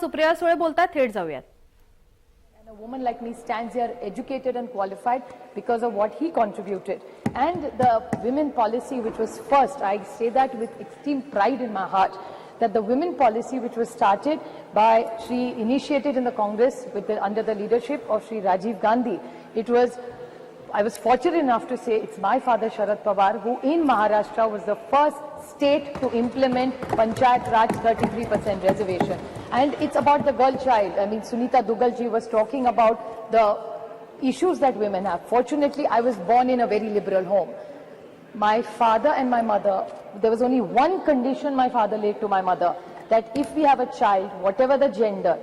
सुप्रिया सुळे बोलतात, थेट जाऊयात. And a woman like me stands here educated and qualified because of what he contributed. And the women policy which was first, I say that with extreme pride in my heart, that the women policy which was started by Shri, initiated in the Congress under the leadership of Shri Rajiv Gandhi. I was fortunate enough to say it's my father Sharad Pawar who in Maharashtra was the first state to implement Panchayat Raj 33% reservation. And it's about the girl child. I mean, Sunita Dugalji was talking about the issues that women have. Fortunately, I was born in a very liberal home. My father and my mother, there was only one condition my father laid to my mother, that if we have a child, whatever the gender,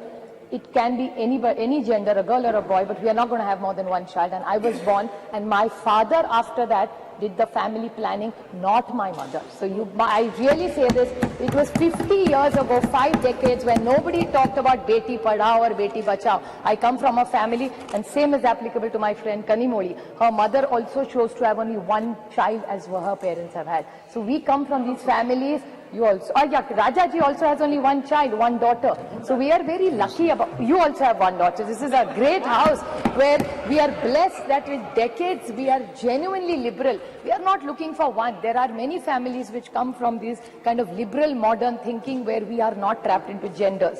it can be any gender, a girl or a boy, but we are not going to have more than one child. And I was born, and my father after that did the family planning, not my mother. So I really say this, it was 50 years ago, 5 decades, when nobody talked about Beti Padhao or Beti Bachao. I come from a family, and same is applicable to my friend Kanimoli. Her mother also chose to have only one child as her parents have had. So we come from these families. You also, Rajaji also has only one child, one daughter. So we are very lucky you also have one daughter. This is a great house where we are blessed that with decades we are genuinely liberal. We are not looking for one. There are many families which come from this kind of liberal modern thinking where we are not trapped into genders.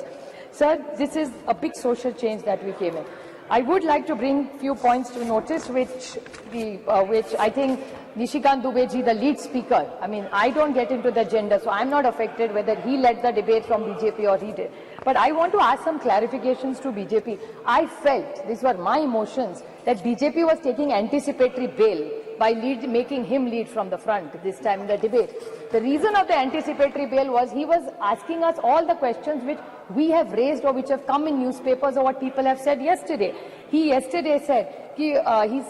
Sir, this is a big social change that we came in. I would like to bring few points to notice which I think Nishikant Dubey, the lead speaker, I mean, I don't get into the gender, so I'm not affected whether he led the debate from BJP or he did. But I want to ask some clarifications to BJP. I felt, these were my emotions, that BJP was taking anticipatory bail by making him lead from the front this time in the debate. The reason of the anticipatory bail was he was asking us all the questions which we have raised or which have come in newspapers or what people have said yesterday. He yesterday said, he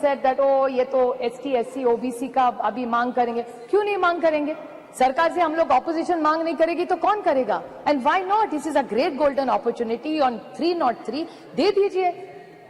said that, oh, ये तो ST, SC, OBC का अभी मांग करेंगे. क्यों नहीं मांग करेंगे? सरकार से हम लोग opposition मांग नहीं करेगी तो कौन करेगा? And why not? This is a great golden opportunity on 303. दे दीजिए.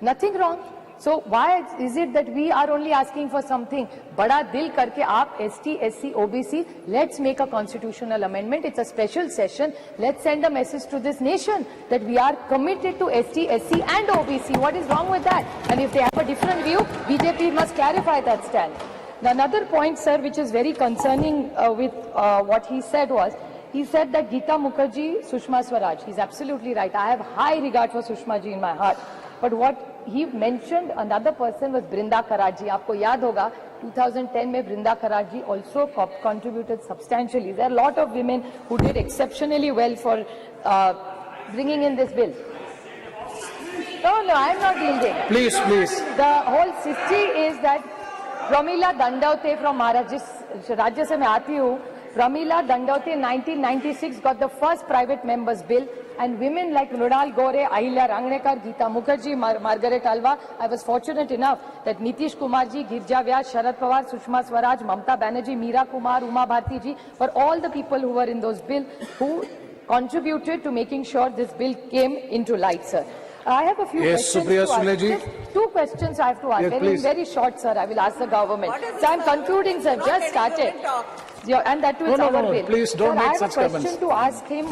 Nothing wrong. So why is it that we are only asking for something? बड़ा दिल करके आप ST, SC, OBC, let's make a constitutional amendment. It's a special session. Let's send a message to this nation that we are committed to ST, SC and OBC. What is wrong with that? And if they have a different view, BJP must clarify that stand. Another point, sir, which is very concerning with what he said was, he said that Geeta Mukherjee, Sushma Swaraj. He's absolutely right. I have high regard for Sushma ji in my heart. But what he mentioned, another person was Brinda Karaji. आपको याद होगा 2010 में Brinda Karaji also contributed substantially. There are a lot of women who did exceptionally well for bringing in this bill. No, I am not yielding. Please. The whole history is that Pramila Dandavate from Maharashtra, Rajya se मैं आती हूँ, Pramila Dandavate in 1996 got the first private members bill, and women like Mridal Gore, Ahilya Rangnekar, Geeta Mukherjee, Margaret Alva. I was fortunate enough that Nitish Kumarji, Girja Vyas, Sharad Pawar, Sushma Swaraj, Mamta Banerjee, Meera Kumar, Uma Bharti ji were all the people who were in those bills who contributed to making sure this bill came into light, sir. I have a few questions Supriya to Sule ask. ji. Just 2 questions I have to ask. Yes, Very short, sir. I will ask the government. So I'm concluding, sir. Just started. Yeah, and that too is our bill. Please don't make such comments. I have a comments. question to ask him,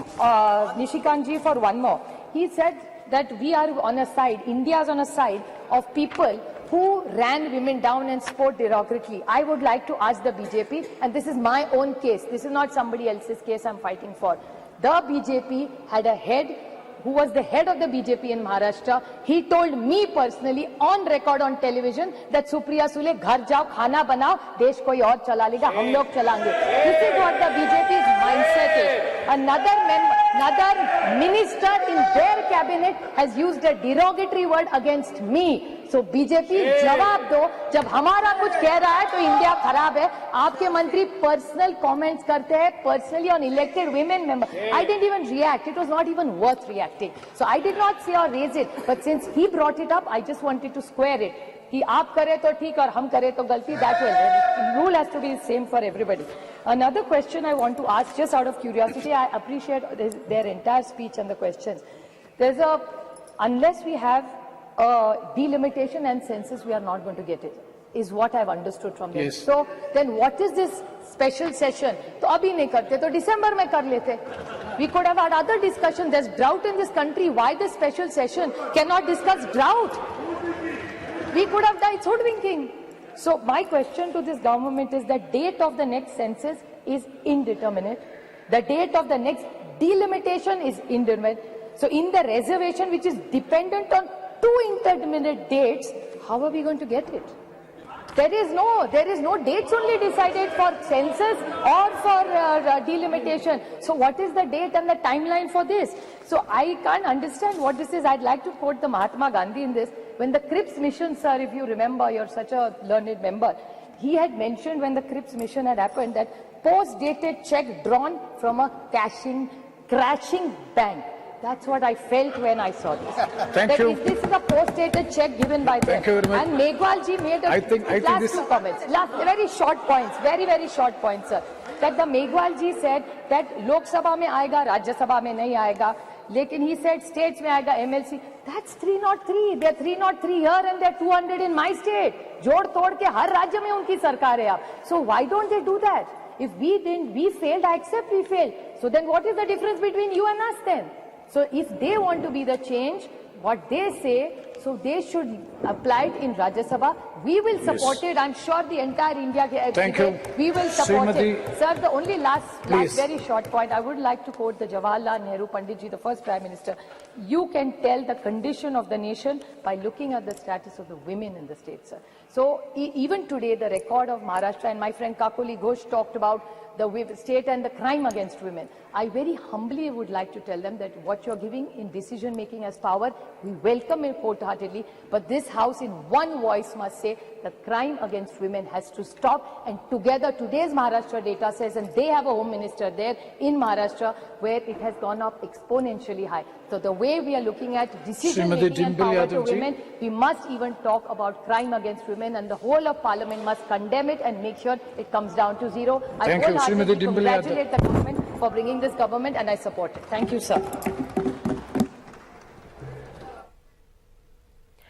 Nishikant ji, for one more. He said that we are on a side, India is on a side of people who ran women down and spoke derogatorily. I would like to ask the BJP, and this is my own case. This is not somebody else's case I'm fighting for. The BJP had a head who was the head of the BJP in Maharashtra. He told me personally on record on television that Supriya Sule, ghar jao, khana banao, desh koi aur chala lega, hum log chalange. This is what the BJP's mindset is. Another minister in their cabinet has used a derogatory word against me. So BJP जवाब दो, जब हमारा कुछ कह रहा है तो India खराब है. आपके मंत्री पर्सनल कमेंट्स करते हैं personally on elected women member. I didn't even react. It was not even worth reacting. So I did not say or raise it. But since he brought it up, I just wanted to square it. कि आप करें तो ठीक और हम करें तो गलती. That way, the rule has to be the same for everybody. Another question I want to ask, just out of curiosity, I appreciate their entire speech and the questions. Unless we have delimitation and census, we are not going to get it, is what I've understood from them. Yes. So then what is this special session? तो अभी नहीं करते तो दिसंबर में कर लेते. We could have had other discussions. There's drought in this country. Why this special session cannot discuss drought? We could have died hoodwinking. So my question to this government is the date of the next census is indeterminate. The date of the next delimitation is indeterminate. So in the reservation, which is dependent on two indeterminate dates, how are we going to get it? There is no dates only decided for census or for delimitation. So what is the date and the timeline for this? So I can't understand what this is. I'd like to quote the Mahatma Gandhi in this. When the Cripps mission, sir, if you remember, you're such a learned member, he had mentioned when the Cripps mission had happened that post-dated check drawn from a crashing bank. That's what I felt when I saw this. Thank you. This is a post-dated check given by them. Thank you very much. And Meghwalji made a last two comments. Very short points, very short points, sir. That the Meghwalji said that Lok Sabha mein aayega, Rajya Sabha mein nahi aayega. Lekin he said states mein aayega, MLC. That's 303. They're 303 here and they're 200 in my state. Jod tod ke har rajya mein unki sarkar hai ab. So why don't they do that? If we didn't, we failed, I accept we failed. So then what is the difference between you and us then? So if they want to be the change, what they say, so they should apply it in Rajya Sabha. We will support it. I'm sure the entire India. Thank you. We will support Srimati, it. Sir, the only last please. very short point, I would like to quote the Jawaharlal Nehru Panditji, the first Prime Minister. You can tell the condition of the nation by looking at the status of the women in the state, sir. So even today, the record of Maharashtra, and my friend Kakoli Ghosh talked about the state and the crime against women. I very humbly would like to tell them that what you're giving in decision making as power, we welcome it wholeheartedly, but this house in one voice must say that crime against women has to stop, and together today's Maharashtra data says, and they have a home minister there in Maharashtra where it has gone up exponentially high. So the way we are looking at decision making and power to women, we must even talk about crime against women, and the whole of Parliament must condemn it and make sure it comes down to zero. I wholeheartedly congratulate the government for bringing this government, and I support it. Thank you, sir.